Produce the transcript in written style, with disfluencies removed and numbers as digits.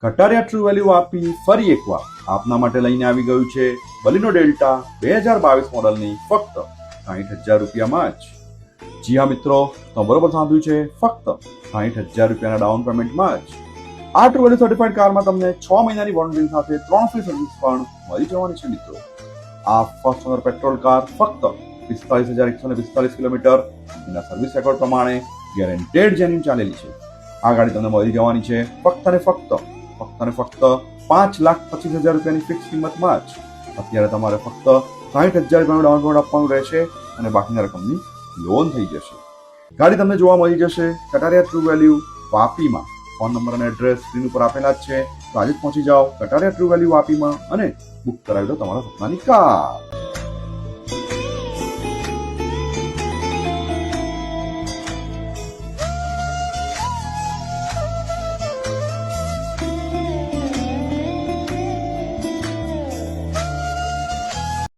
Kataria true value આપી ફરી એકવાર આપના માટે લઈને આવી ગયું છે બલિનો ડેલ્ટા 2022 મોડલની ફક્ત 60,000 રૂપિયામાં જ. જી હા મિત્રો, તો બરોબર સાંભળ્યું છે, ફક્ત 60,000 રૂપિયાના ડાઉન પેમેન્ટમાં જ આ ટ્રુ વેલ્યુ સર્ટિફાઈડ કારમાં તમને 6 મહિનાની વોરંટી સાથે 3 ફ્રી સર્વિસ પણ મળી જવાની છે મિત્રો. આ ફર્સ્ટ ઓનર પેટ્રોલ કાર ફક્ત 45,145 કિલોમીટર એના સર્વિસ રેકોર્ડ પ્રમાણે ગેરંટેડ જેન્યુઇન ચાલેલી છે. આ ગાડી તમને મળી જવાની છે ફક્ત ને ફક્ત 5,25,000 રૂપિયાની ફિક્સ કિંમતમાં જ. અત્યારે તમારે ફક્ત 60,000 રૂપિયાનું ડાઉન પેમેન્ટ આપવાનું રહેશે અને બાકીના રકમની લોન થઈ જશે. ગાડી તમને જોવા મળી જશે કટારિયા ટ્રુ વેલ્યુ વાપીમાં. ફોન નંબર અને એડ્રેસ સ્ક્રીન ઉપર આપેલા જ છે. તો આજે જ પહોંચી જાઓ કટારિયા ટ્રુ વેલ્યુ વાપીમાં અને બુક કરાવી દો તમારા સપનાની કાર.